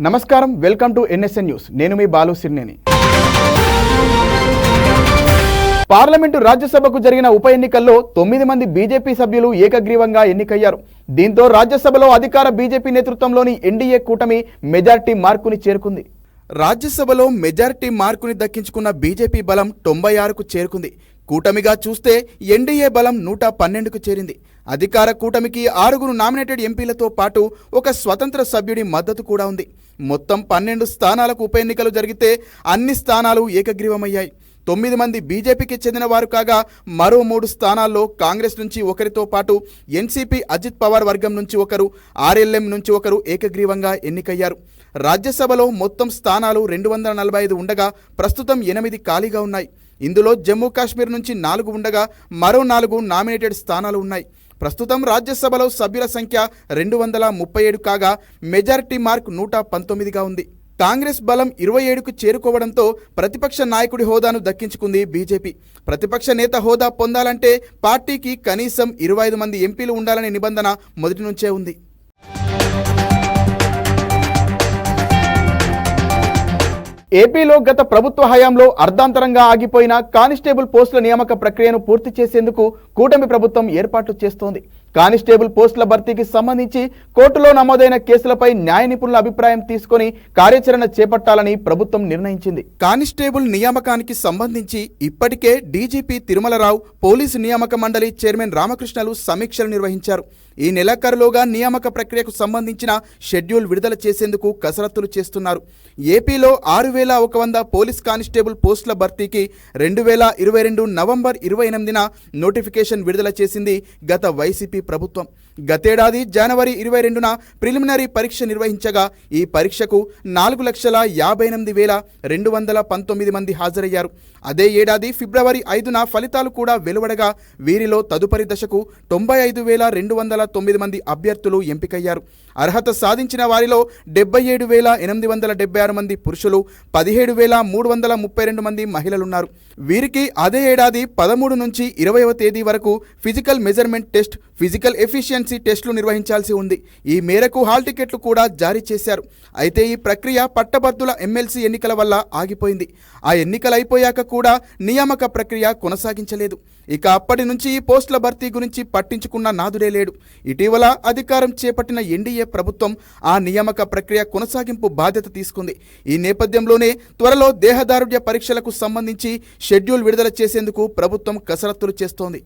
నమస్కారం, welcome to NSN news. నేను మీ Balu సిర్నేని. Parliament రాజ్యసభకు జరిగిన ఉప ఎన్నికల్లో 9 మంది బీజేపీ సభ్యులు ఏకగ్రీవంగా ఎన్నికయ్యారు. దీంతో రాజ్యసభలో అధికార బీజేపీ నేతృత్వంలోని ఎన్డీఏ కూటమి మెజార్టీ మార్కుని చేరుకుంది. రాజ్యసభలో మెజారిటీ మార్కుని దక్కించుకున్న బీజేపీ బలం 96కు చేరుకుంది. కూటమిగా చూస్తే ఎన్డీఏ బలం 112కు చేరింది. అధికార కూటమికి 6 నామినేటెడ్ ఎంపీలతో పాటు ఒక స్వతంత్ర సభ్యుడి మద్దతు కూడా ఉంది. మొత్తం 12 స్థానాలకు ఉప ఎన్నికలు జరిగితే అన్ని స్థానాలు ఏకగ్రీవమయ్యాయి. 9 మంది బీజేపీకి చెందిన వారు కాగా మరో 3 స్థానాల్లో కాంగ్రెస్ నుంచి ఒకరితో పాటు ఎన్సీపీ అజిత్ పవార్ వర్గం నుంచి ఒకరు, ఆర్ఎల్ఎం నుంచి ఒకరు ఏకగ్రీవంగా ఎన్నికయ్యారు. రాజ్యసభలో మొత్తం స్థానాలు 245 ఉండగా ప్రస్తుతం 8 ఖాళీగా ఉన్నాయి. ఇందులో జమ్మూ కాశ్మీర్ నుంచి 4 ఉండగా మరో 4 నామినేటెడ్ స్థానాలు ఉన్నాయి. ప్రస్తుతం రాజ్యసభలో సభ్యుల సంఖ్య 237 కాగా మెజారిటీ మార్క్ 119గా ఉంది. కాంగ్రెస్ బలం 27కు చేరుకోవడంతో ప్రతిపక్ష నాయకుడి హోదాను దక్కించుకుంది బీజేపీ. ప్రతిపక్ష నేత హోదా పొందాలంటే పార్టీకి కనీసం 25 మంది ఎంపీలు ఉండాలనే నిబంధన మొదటి నుంచే ఉంది. ఏపీలో గత ప్రభుత్వ హయాంలో అర్ధాంతరంగా ఆగిపోయిన కానిస్టేబుల్ పోస్టుల నియామక ప్రక్రియను పూర్తి చేసేందుకు కూటమి ప్రభుత్వం ఏర్పాట్లు చేస్తోంది. కానిస్టేబుల్ పోస్టుల భర్తీకి సంబంధించి కోర్టులో నమోదైన కేసులపై న్యాయ నిపుణుల అభిప్రాయం తీసుకుని కార్యాచరణ చేపట్టాలని ప్రభుత్వం నిర్ణయించింది. కానిస్టేబుల్ నియామకానికి సంబంధించి ఇప్పటికే డీజీపీ తిరుమలరావు, పోలీసు నియామక మండలి చైర్మన్ రామకృష్ణలు సమీక్షలు నిర్వహించారు. ఈ నెలాఖరులోగా నియామక ప్రక్రియకు సంబంధించిన షెడ్యూల్ విడుదల చేసేందుకు కసరత్తులు చేస్తున్నారు. ఏపీలో 6100 పోలీస్ కానిస్టేబుల్ పోస్టుల భర్తీకి 2022 నవంబర్ 28న నోటిఫికేషన్ విడుదల చేసింది గత వైసీపీ ప్రభుత్వం. గతేడాది జనవరి 22న ప్రిలిమినరీ పరీక్ష నిర్వహించగా ఈ పరీక్షకు 4,58,219 మంది హాజరయ్యారు. అదే ఏడాది ఫిబ్రవరి 5న ఫలితాలు కూడా వెలువడగా వీరిలో తదుపరి దశకు 95,209 మంది అభ్యర్థులు ఎంపికయ్యారు. అర్హత సాధించిన వారిలో 77,876 మంది పురుషులు, 17,332 మంది మహిళలున్నారు. వీరికి అదే ఏడాది 13 నుంచి 20వ తేదీ వరకు physical measurement test, physical efficiency టెస్టులు నిర్వహించాల్సి ఉంది. ఈ మేరకు హాల్ టికెట్లు కూడా జారీ చేశారు. అయితే ఈ ప్రక్రియ పట్టభద్రుల ఎమ్మెల్సీ ఎన్నికల వల్ల ఆగిపోయింది. ఆ ఎన్నికలు అయిపోయాక కూడా నియామక ప్రక్రియ కొనసాగించలేదు. ఇక అప్పటి నుంచి ఈ పోస్టుల భర్తీ గురించి పట్టించుకున్న నాదుడే లేడు. ఇటీవల అధికారం చేపట్టిన ఎన్డీఏ ప్రభుత్వం ఆ నియామక ప్రక్రియ కొనసాగింపు బాధ్యత తీసుకుంది. ఈ నేపథ్యంలోనే త్వరలో దేహదారుఢ్య పరీక్షలకు సంబంధించి షెడ్యూల్ విడుదల చేసేందుకు ప్రభుత్వం కసరత్తులు చేస్తోంది.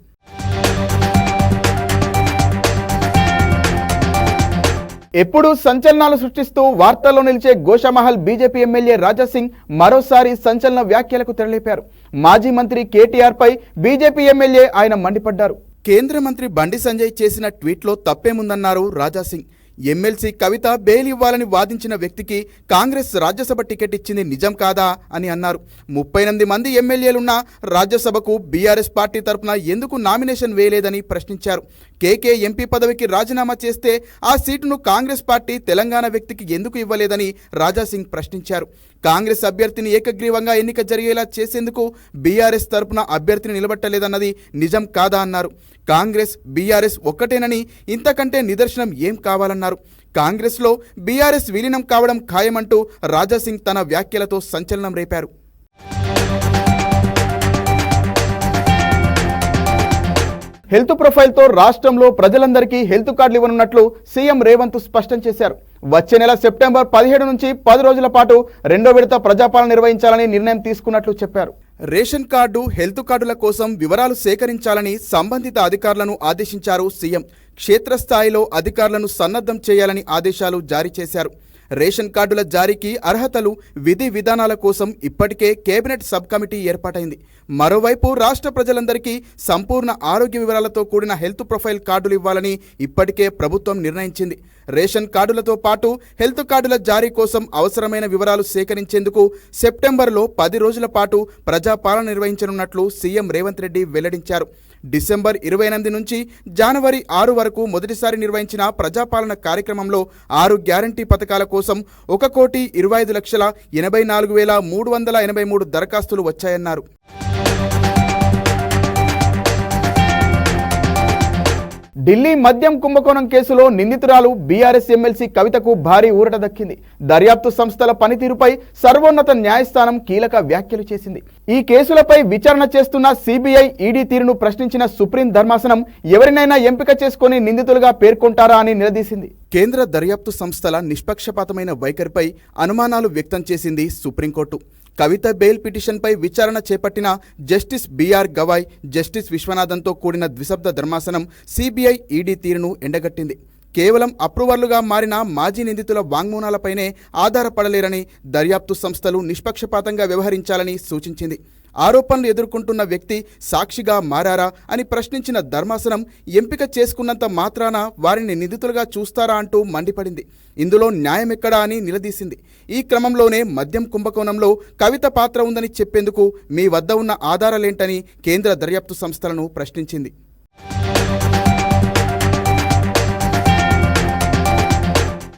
ఎప్పుడూ సంచలనాలు సృష్టిస్తూ వార్తల్లో నిలిచే గోషామహల్ బీజేపీ ఎమ్మెల్యే రాజాసింగ్ మరోసారి సంచలన వ్యాఖ్యలకు తెరలేపారు. మాజీ మంత్రి కేటీఆర్ పై బీజేపీ ఎమ్మెల్యే ఆయన మండిపడ్డారు. కేంద్ర మంత్రి బండి సంజయ్ చేసిన ట్వీట్లో తప్పేముందన్నారు రాజాసింగ్. ఎమ్మెల్సీ కవిత బెయిల్ ఇవ్వాలని వాదించిన వ్యక్తికి కాంగ్రెస్ రాజ్యసభ టికెట్ ఇచ్చింది నిజం కాదా అని అన్నారు. 38 మంది ఎమ్మెల్యేలున్న రాజ్యసభకు బీఆర్ఎస్ పార్టీ తరపున ఎందుకు నామినేషన్ వేయలేదని ప్రశ్నించారు. కేకే ఎంపీ పదవికి రాజీనామా చేస్తే ఆ సీటును కాంగ్రెస్ పార్టీ తెలంగాణ వ్యక్తికి ఎందుకు ఇవ్వలేదని రాజాసింగ్ ప్రశ్నించారు. కాంగ్రెస్ అభ్యర్థిని ఏకగ్రీవంగా ఎన్నిక జరిగేలా చేసేందుకు బీఆర్ఎస్ తరపున అభ్యర్థిని నిలబెట్టలేదన్నది నిజం కాదా అన్నారు. కాంగ్రెస్ బీఆర్ఎస్ ఒక్కటేనని, ఇంతకంటే నిదర్శనం ఏం కావాలన్నారు. కాంగ్రెస్లో బీఆర్ఎస్ విలీనం కావడం ఖాయమంటూ రాజాసింగ్ తన వ్యాఖ్యలతో సంచలనం రేపారు. హెల్త్ ప్రొఫైల్తో రాష్ట్రంలో ప్రజలందరికీ హెల్త్ కార్డులు ఇవ్వనున్నట్లు సీఎం రేవంత్ స్పష్టం చేశారు. వచ్చే నెల సెప్టెంబర్ 17 నుంచి 10 రోజుల పాటు 2వ విడత ప్రజాపాలన నిర్వహించాలని నిర్ణయం తీసుకున్నట్లు చెప్పారు. రేషన్ కార్డు, హెల్త్ కార్డుల కోసం వివరాలు సేకరించాలని సంబంధిత అధికారులను ఆదేశించారు సీఎం. క్షేత్రస్థాయిలో అధికారులను సన్నద్ధం చేయాలని ఆదేశాలు జారీ చేశారు. రేషన్ కార్డుల జారీకి అర్హతలు, విధి విధానాల కోసం ఇప్పటికే కేబినెట్ సబ్ కమిటీ ఏర్పాటైంది. మరోవైపు రాష్ట్ర ప్రజలందరికీ సంపూర్ణ ఆరోగ్య వివరాలతో కూడిన హెల్త్ ప్రొఫైల్ కార్డులు ఇవ్వాలని ఇప్పటికే ప్రభుత్వం నిర్ణయించింది. రేషన్ కార్డులతో పాటు హెల్త్ కార్డుల జారీ కోసం అవసరమైన వివరాలు సేకరించేందుకు సెప్టెంబర్లో 10 రోజుల పాటు ప్రజాపాలన నిర్వహించనున్నట్లు సీఎం రేవంత్ రెడ్డి వెల్లడించారు. డిసెంబర్ 28 నుంచి జనవరి 6 వరకు మొదటిసారి నిర్వహించిన ప్రజాపాలన కార్యక్రమంలో 6 గ్యారంటీ పథకాల కోసం 1,25,84,383 దరఖాస్తులు వచ్చాయన్నారు. ఢిల్లీ మద్యం కుంభకోణం కేసులో నిందితురాలు బీఆర్ఎస్ ఎమ్మెల్సీ కవితకు భారీ ఊరట దక్కింది. దర్యాప్తు సంస్థల పనితీరుపై సర్వోన్నత న్యాయస్థానం కీలక వ్యాఖ్యలు చేసింది. ఈ కేసులపై విచారణ చేస్తున్న సిబిఐ, ఈడీ తీరును ప్రశ్నించిన సుప్రీం ధర్మాసనం ఎవరినైనా ఎంపిక చేసుకుని నిందితులుగా పేర్కొంటారా అని నిలదీసింది. కేంద్ర దర్యాప్తు సంస్థల నిష్పక్షపాతమైన వైఖరిపై అనుమానాలు వ్యక్తం చేసింది సుప్రీంకోర్టు. కవిత బెయిల్ పిటిషన్పై విచారణ చేపట్టిన జస్టిస్ బిఆర్ గవాయ్, జస్టిస్ విశ్వనాథన్తో కూడిన ద్విసభ్య ధర్మాసనం సిబిఐ, ఈడీ తీరును ఎండగట్టింది. కేవలం అప్రూవర్లుగా మారిన మాజీ నిందితుల వాంగ్మూలాలపైనే ఆధారపడలేరని, దర్యాప్తు సంస్థలు నిష్పక్షపాతంగా వ్యవహరించాలని సూచించింది. ఆరోపణలు ఎదుర్కొంటున్న వ్యక్తి సాక్షిగా మారారా అని ప్రశ్నించిన ధర్మాసనం ఎంపిక చేసుకున్నంత మాత్రాన వారిని నిందితులుగా చూస్తారా అంటూ మండిపడింది. ఇందులో న్యాయమెక్కడా అని నిలదీసింది. ఈ క్రమంలోనే మద్యం కుంభకోణంలో కవిత పాత్ర ఉందని చెప్పేందుకు మీ వద్ద ఉన్న ఆధారాలేంటని కేంద్ర దర్యాప్తు సంస్థలను ప్రశ్నించింది.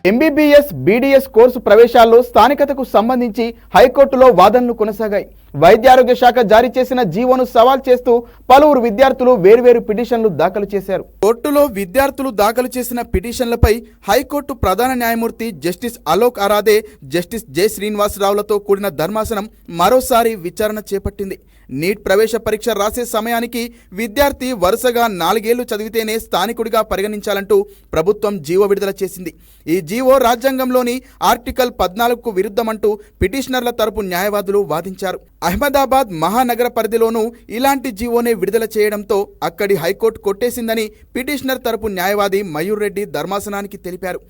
ఎంబీబీఎస్, బీడీఎస్ కోర్సు ప్రవేశాల్లో స్థానికతకు సంబంధించి హైకోర్టులో వాదనలు కొనసాగాయి. వైద్యారోగ్య శాఖ జారీ చేసిన జీవోను సవాల్ చేస్తూ పలువురు విద్యార్థులు వేర్వేరు పిటిషన్లు దాఖలు చేశారు. కోర్టులో విద్యార్థులు దాఖలు చేసిన పిటిషన్లపై హైకోర్టు ప్రధాన న్యాయమూర్తి justice Alok Aradhe, justice J శ్రీనివాసరావులతో కూడిన ధర్మాసనం మరోసారి విచారణ చేపట్టింది. నీట్ ప్రవేశ పరీక్ష రాసే సమయానికి విద్యార్థి వరుసగా 4 ఏళ్లు చదివితేనే స్థానికుడిగా పరిగణించాలంటూ ప్రభుత్వం జీవో విడుదల చేసింది. ఈ జీవో రాజ్యాంగంలోని ఆర్టికల్ 14కు విరుద్ధమంటూ పిటిషనర్ల తరపు న్యాయవాదులు వాదించారు. అహ్మదాబాద్ మహానగర పరిధిలోనూ ఇలాంటి జీవోనే విడుదల చేయడంతో అక్కడి హైకోర్టు కొట్టేసిందని పిటిషనర్ తరపు న్యాయవాది మయూర్ రెడ్డి ధర్మాసనానికి తెలిపారు.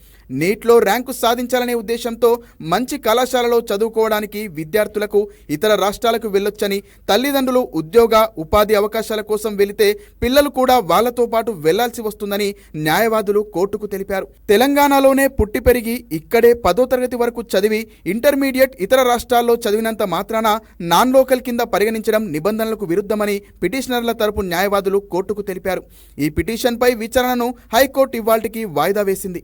నీట్లో ర్యాంకు సాధించాలనే ఉద్దేశంతో మంచి కళాశాలలో చదువుకోవడానికి విద్యార్థులకు ఇతర రాష్ట్రాలకు వెళ్లొచ్చని, తల్లిదండ్రులు ఉద్యోగ, ఉపాధి అవకాశాల కోసం వెళితే పిల్లలు కూడా వాళ్లతో పాటు వెళ్లాల్సి వస్తుందని న్యాయవాదులు కోర్టుకు తెలిపారు. తెలంగాణలోనే పుట్టి పెరిగి ఇక్కడే 10వ తరగతి వరకు చదివి ఇంటర్మీడియట్ ఇతర రాష్ట్రాల్లో చదివినంత మాత్రాన నాన్ లోకల్ కింద పరిగణించడం నిబంధనలకు విరుద్ధమని పిటిషనర్ల తరపు న్యాయవాదులు కోర్టుకు తెలిపారు. ఈ పిటిషన్పై విచారణను హైకోర్టు ఇవాళ్టికి వాయిదా వేసింది.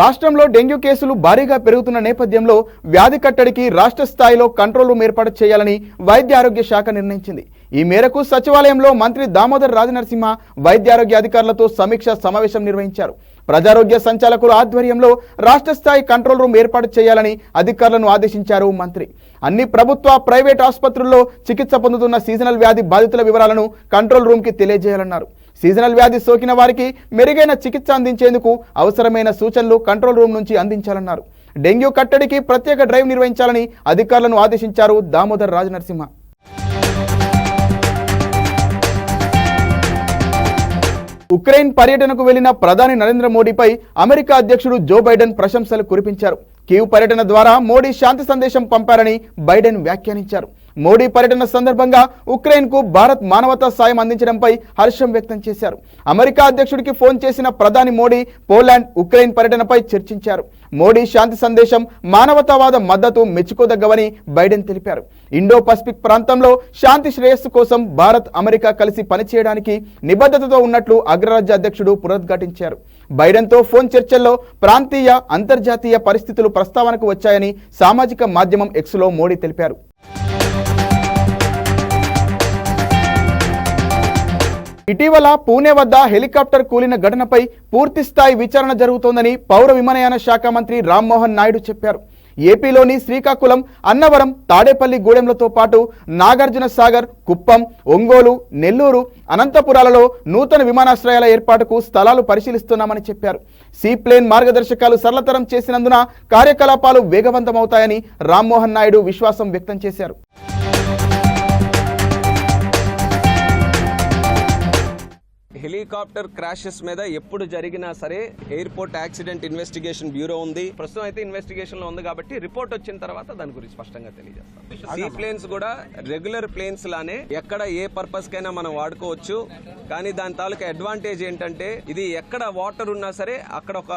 రాష్ట్రంలో డెంగ్యూ కేసులు భారీగా పెరుగుతున్న నేపథ్యంలో వ్యాధి కట్టడికి రాష్ట్ర స్థాయిలో కంట్రోల్ రూమ్ ఏర్పాటు చేయాలని వైద్యారోగ్య శాఖ నిర్ణయించింది. ఈ మేరకు సచివాలయంలో మంత్రి దామోదర్ రాజనరసింహ వైద్యారోగ్య అధికారులతో సమీక్షా సమావేశం నిర్వహించారు. ప్రజారోగ్య సంచాలకుల ఆధ్వర్యంలో రాష్ట్ర స్థాయి కంట్రోల్ రూమ్ ఏర్పాటు చేయాలని అధికారులను ఆదేశించారు మంత్రి. అన్ని ప్రభుత్వ, ప్రైవేట్ ఆసుపత్రుల్లో చికిత్స పొందుతున్న సీజనల్ వ్యాధి బాధితుల వివరాలను కంట్రోల్ రూమ్కి తెలియజేయాలన్నారు. సీజనల్ వ్యాధి సోకిన వారికి మెరుగైన చికిత్స అందించేందుకు అవసరమైన సూచనలు కంట్రోల్ రూమ్ నుంచి అందించాలన్నారు. డెంగ్యూ కట్టడికి ప్రత్యేక డ్రైవ్ నిర్వహించాలని అధికారులను ఆదేశించారు దామోదర్ రాజనరసింహ. ఉక్రెయిన్ పర్యటనకు వెళ్లిన ప్రధాని నరేంద్ర మోడీపై అమెరికా అధ్యక్షుడు జో బైడెన్ ప్రశంసలు కురిపించారు. కీవ్ పర్యటన ద్వారా మోడీ శాంతి సందేశం పంపారని బైడెన్ వ్యాఖ్యానించారు. మోడీ పర్యటన సందర్భంగా ఉక్రెయిన్కు భారత్ మానవతా సాయం అందించడంపై హర్షం వ్యక్తం చేశారు. అమెరికా అధ్యక్షుడికి ఫోన్ చేసిన ప్రధాని మోడీ పోలాండ్, ఉక్రెయిన్ పర్యటనపై చర్చించారు. మోడీ శాంతి సందేశం, మానవతావాద మద్దతు మెచ్చుకోదగ్గవని బైడెన్ తెలిపారు. ఇండో పసిఫిక్ ప్రాంతంలో శాంతి శ్రేయస్సు కోసం భారత్, అమెరికా కలిసి పనిచేయడానికి నిబద్ధతతో ఉన్నట్లు అగ్రరాజ్య అధ్యక్షుడు పునరుద్ఘాటించారు. బైడెన్తో ఫోన్ చర్చల్లో ప్రాంతీయ, అంతర్జాతీయ పరిస్థితులు ప్రస్తావనకు వచ్చాయని సామాజిక మాధ్యమం ఎక్స్లో మోడీ తెలిపారు. ఇటీవల పూణే వద్ద హెలికాప్టర్ కూలిన ఘటనపై పూర్తిస్థాయి విచారణ జరుగుతోందని పౌర విమానయాన శాఖ మంత్రి రామ్మోహన్ నాయుడు చెప్పారు. ఏపీలోని శ్రీకాకుళం, అన్నవరం, తాడేపల్లి గూడెంలతో పాటు నాగార్జున సాగర్, కుప్పం, ఒంగోలు, నెల్లూరు, అనంతపురాలలో నూతన విమానాశ్రయాల ఏర్పాటుకు స్థలాలు పరిశీలిస్తున్నామని చెప్పారు. సీప్లేన్ మార్గదర్శకాలు సరళతరం చేసినందున కార్యకలాపాలు వేగవంతమవుతాయని రామ్మోహన్ నాయుడు విశ్వాసం వ్యక్తం చేశారు. హెలికాప్టర్ క్రాషెస్ మీద ఎప్పుడు జరిగినా సరే ఎయిర్పోర్ట్ యాక్సిడెంట్ ఇన్వెస్టిగేషన్ బ్యూరో ఉంది. ప్రస్తుతం అయితే ఇన్వెస్టిగేషన్ లో ఉంది కాబట్టి రిపోర్ట్ వచ్చిన తర్వాత దాని గురించి స్పష్టంగా తెలియజేస్తాం. సీ ప్లేన్స్ కూడా రెగ్యులర్ ప్లేన్స్ లానే ఎక్కడ ఏ పర్పస్ కైనా మనం వాడుకోవచ్చు. కానీ దాని తాలూకా అడ్వాంటేజ్ ఏంటంటే ఇది ఎక్కడ వాటర్ ఉన్నా సరే అక్కడ ఒక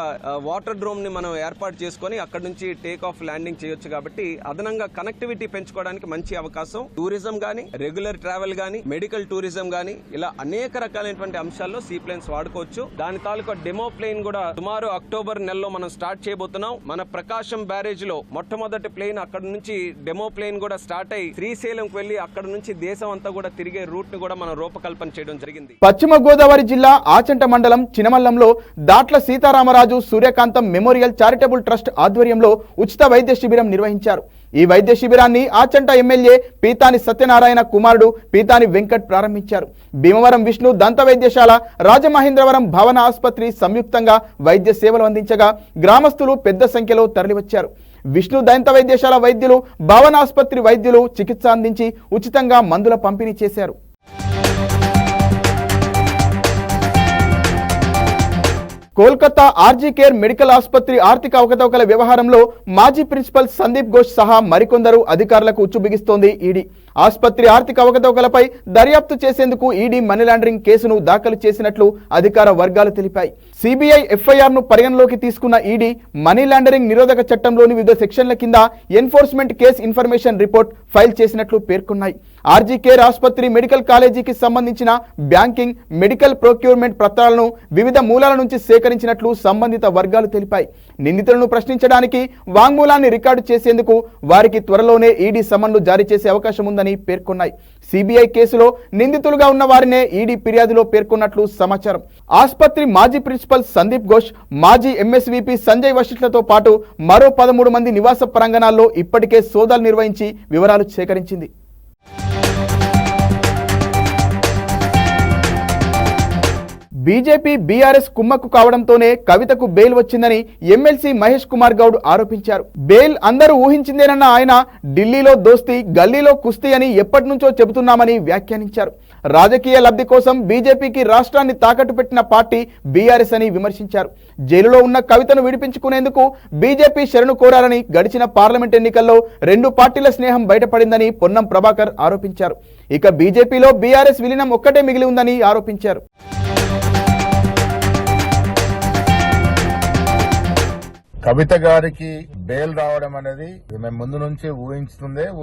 వాటర్ డ్రోమ్ ని మనం ఏర్పాటు చేసుకుని అక్కడ నుంచి టేక్ ఆఫ్ ల్యాండింగ్ చేయొచ్చు. కాబట్టి అదనంగా కనెక్టివిటీ పెంచుకోవడానికి మంచి అవకాశం. టూరిజం గానీ, రెగ్యులర్ ట్రావెల్ గానీ, మెడికల్ టూరిజం గానీ ఇలా అనేక రకాలైనటువంటి నిమిషాల్లో సీ ప్లేన్స్ వాడుకోవచ్చు. దాని తాలూకా డెమో ప్లేన్ కూడా సుమారు అక్టోబర్ నెలలో మనం స్టార్ట్ చేయబోతున్నాం. మన ప్రకాశం బ్యారేజ్ లో మొట్టమొదటి ప్లేన్ అక్కడ నుంచి డెమో ప్లేన్ కూడా స్టార్ట్ అయ్యి శ్రీశైలంకి వెళ్లి అక్కడ నుంచి దేశం అంతా కూడా తిరిగే రూట్ ను కూడా మనం రూపకల్పన చేయడం జరిగింది. పశ్చిమ గోదావరి జిల్లా ఆచంట మండలం చినమల్లంలో దాట్ల సీతారామరాజు సూర్యకాంతం మెమోరియల్ చారిటబుల్ ట్రస్ట్ ఆధ్వర్యంలో ఉచిత వైద్య శిబిరం నిర్వహించారు. ఈ వైద్య శిబిరాన్ని ఆచంట ఎమ్మెల్యే పీతాని సత్యనారాయణ కుమారుడు పీతాని వెంకట్ ప్రారంభించారు. భీమవరం విష్ణు దంత వైద్యశాల, రాజమహేంద్రవరం భవన ఆసుపత్రి సంయుక్తంగా వైద్య సేవలు అందించగా గ్రామస్తులు పెద్ద సంఖ్యలో తరలివచ్చారు. విష్ణు దంత వైద్యశాల వైద్యులు, భవన ఆసుపత్రి వైద్యులు చికిత్స అందించి ఉచితంగా మందుల పంపిణీ చేశారు. కోల్కతా ఆర్జీ కేర్ మెడికల్ ఆసుపత్రి ఆర్థిక అవకతవకల వ్యవహారంలో మాజీ ప్రిన్సిపల్ సందీప్ ఘోష్ సహా మరికొందరు అధికారులకు ఉచ్చు బిగిస్తోంది ఈడీ. ఆసుపత్రి ఆర్థిక అవకతవకలపై దర్యాప్తు చేసేందుకు ఈడీ మనీ లాండరింగ్ కేసును దాఖలు చేసినట్లు అధికార వర్గాలు తెలిపాయి. సిబిఐ ఎఫ్ఐఆర్ ను పరిగణలోకి తీసుకున్న ఈడీ మనీ లాండరింగ్ నిరోధక చట్టంలోని వివిధ సెక్షన్ల కింద enforcement case information report file చేసినట్లు పేర్కొన్నాయి. ఆర్జీ కేర్ ఆసుపత్రి మెడికల్ కాలేజీకి సంబంధించిన బ్యాంకింగ్, మెడికల్ ప్రొక్యూర్మెంట్ పత్రాలను వివిధ మూలాల నుంచి సేకరించినట్లు సంబంధిత వర్గాలు తెలిపాయి. నిందితులను ప్రశ్నించడానికి వాంగ్మూలాన్ని రికార్డు చేసేందుకు వారికి త్వరలోనే ఈడీ సమన్లు జారీ చేసే అవకాశం ఉందని పేర్కొన్నాయి. సిబిఐ కేసులో నిందితులుగా ఉన్న వారినే ఈడీ ఫిర్యాదులో పేర్కొన్నట్లు సమాచారం. ఆసుపత్రి మాజీ ప్రిన్సిపల్ సందీప్ ఘోష్, మాజీ ఎంఎస్వీపీ సంజయ్ వశిష్ఠలతో పాటు మరో 13 మంది నివాస ప్రాంగణాల్లో ఇప్పటికే సోదాలు నిర్వహించి వివరాలు సేకరించింది. బీజేపీ బీఆర్ఎస్ కుమ్మక్కు కావడంతోనే కవితకు బెయిల్ వచ్చిందని ఎమ్మెల్సీ మహేష్ కుమార్ గౌడ్ ఆరోపించారు. బెయిల్ అందరూ ఊహించిందేనన్న ఆయన ఢిల్లీలో దోస్తీ, గల్లీలో కుస్తీ అని ఎప్పటి నుంచో చెబుతున్నామని వ్యాఖ్యానించారు. రాజకీయ లబ్ధి కోసం బీజేపీకి రాష్ట్రాన్ని తాకట్టు పెట్టిన పార్టీ బీఆర్ఎస్ అని విమర్శించారు. జైలులో ఉన్న కవితను విడిపించుకునేందుకు బీజేపీ శరణు కోరారని, గడిచిన పార్లమెంట్ ఎన్నికల్లో 2 పార్టీల స్నేహం బయటపడిందని పొన్నం ప్రభాకర్ ఆరోపించారు. ఇక బీజేపీలో బీఆర్ఎస్ విలీనం ఒక్కటే మిగిలి ఉందని ఆరోపించారు. కవిత గారికి బెయిల్ రావడం అనేది మేము ముందు నుంచి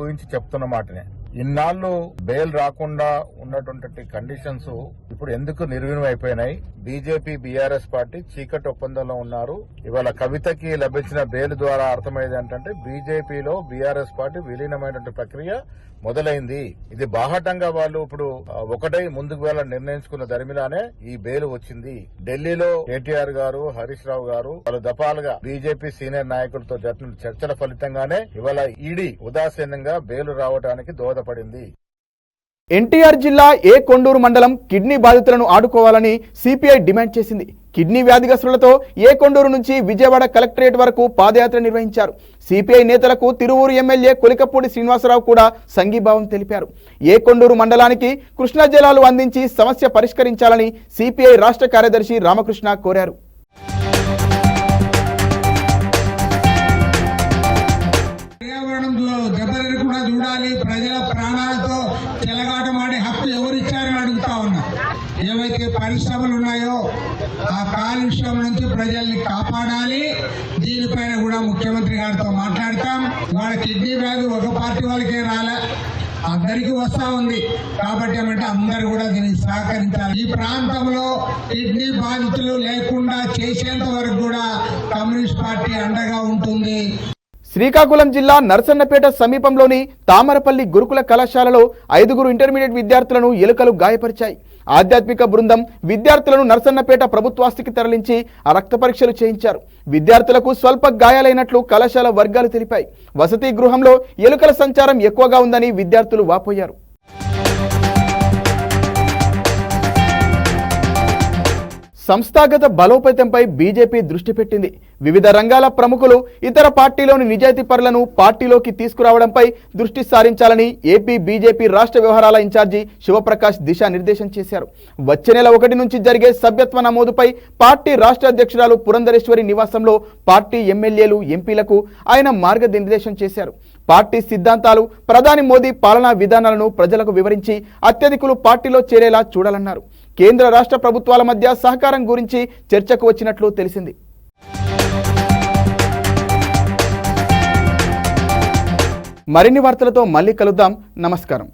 ఊహించి చెప్తున్న మాటనే. ఇన్నాళ్లు బెయిల్ రాకుండా ఉన్నటువంటి కండిషన్స్ ఇప్పుడు ఎందుకు నిర్వీణం అయిపోయినాయి? బీజేపీ బీఆర్ఎస్ పార్టీ చీకటి ఒప్పందంలో ఉన్నారు. ఇవాళ కవితకి లభించిన బెయిల్ ద్వారా అర్థమయ్యేది ఏంటంటే బీజేపీలో బీఆర్ఎస్ పార్టీ విలీనమైనటువంటి ప్రక్రియ మొదలైంది. ఇది బాహటంగా వాళ్ళు ఇప్పుడు ఒకటై ముందుకు వెళ్ళాలని నిర్ణయించుకున్న దరిమిలానే ఈ బెయిల్ వచ్చింది. ఢిల్లీలో కేటీఆర్ గారు, హరీష్ రావు గారు పలు దఫాలుగా బీజేపీ సీనియర్ నాయకులతో జరిపిన చర్చల ఫలితంగానే ఇవాళ ఈడీ ఉదాసీనంగా బెయిల్ రావడానికి దోహదపడింది. ఎన్టీఆర్ జిల్లా ఏ కొండూరు మండలం కిడ్నీ బాధితులను ఆదుకోవాలని సిపిఐ డిమాండ్ చేసింది. కిడ్నీ వ్యాధిగ్రస్తులతో ఏ కొండూరు నుంచి విజయవాడ కలెక్టరేట్ వరకు పాదయాత్ర నిర్వహించారు. సిపిఐ నేతలకు తిరువూరు ఎమ్మెల్యే కొలికపూడి శ్రీనివాసరావు కూడా సంఘీభావం తెలిపారు. ఏ కొండూరు మండలానికి కృష్ణా జలాలు అందించి సమస్య పరిష్కరించాలని సిపిఐ రాష్ట్ర కార్యదర్శి రామకృష్ణ కోరారు. చూడాలి, ప్రజల ప్రాణాలతో చెలగాటమాడే హక్కు ఎవరిచ్చారని అడుగుతా ఉన్నా. ఏవైతే పరిశ్రమలు ఉన్నాయో ఆ కాలుష్యం నుంచి ప్రజల్ని కాపాడాలి. దీనిపైన కూడా ముఖ్యమంత్రి గారితో మాట్లాడతాం. వాళ్ళ కిడ్నీ వ్యాధి ఒక పార్టీ వాళ్ళకే రాలే, అందరికీ వస్తా ఉంది. కాబట్టి ఏమంటే అందరూ కూడా దీనికి సహకరించాలి. ఈ ప్రాంతంలో కిడ్నీ బాధితులు లేకుండా చేసేంత వరకు కూడా కమ్యూనిస్ట్ పార్టీ అండగా ఉంటుంది. శ్రీకాకుళం జిల్లా నరసన్నపేట సమీపంలోని తామరపల్లి గురుకుల కళాశాలలో 5 ఇంటర్మీడియట్ విద్యార్థులను ఎలుకలు గాయపరిచాయి. ఆధ్యాత్మిక బృందం విద్యార్థులను నరసన్నపేట ప్రభుత్వాస్తికి తరలించి రక్త పరీక్షలు చేయించారు. విద్యార్థులకు స్వల్ప గాయాలైనట్లు కళాశాల వర్గాలు తెలిపాయి. వసతి గృహంలో ఎలుకల సంచారం ఎక్కువగా ఉందని విద్యార్థులు వాపోయారు. సంస్థాగత బలోపేతంపై బీజేపీ దృష్టి పెట్టింది. వివిధ రంగాల ప్రముఖులు, ఇతర పార్టీలోని నిజాయితీపరులను పార్టీలోకి తీసుకురావడంపై దృష్టి సారించాలని ఏపీ బీజేపీ రాష్ట్ర వ్యవహారాల ఇన్ఛార్జి శివప్రకాష్ దిశానిర్దేశం చేశారు. వచ్చే నెల 1 నుంచి జరిగే సభ్యత్వ నమోదుపై పార్టీ రాష్ట్ర అధ్యక్షురాలు పురంధరేశ్వరి నివాసంలో పార్టీ ఎమ్మెల్యేలు, ఎంపీలకు ఆయన మార్గనిర్దేశం చేశారు. పార్టీ సిద్ధాంతాలు, ప్రధాని మోదీ పాలనా విధానాలను ప్రజలకు వివరించి అత్యధికులు పార్టీలో చేరేలా చూడాలన్నారు. కేంద్ర రాష్ట్ర ప్రభుత్వాల మధ్య సహకారం గురించి చర్చకు వచ్చినట్లు తెలిసింది. మరిన్ని వార్తలతో మళ్ళీ కలుద్దాం. నమస్కారం.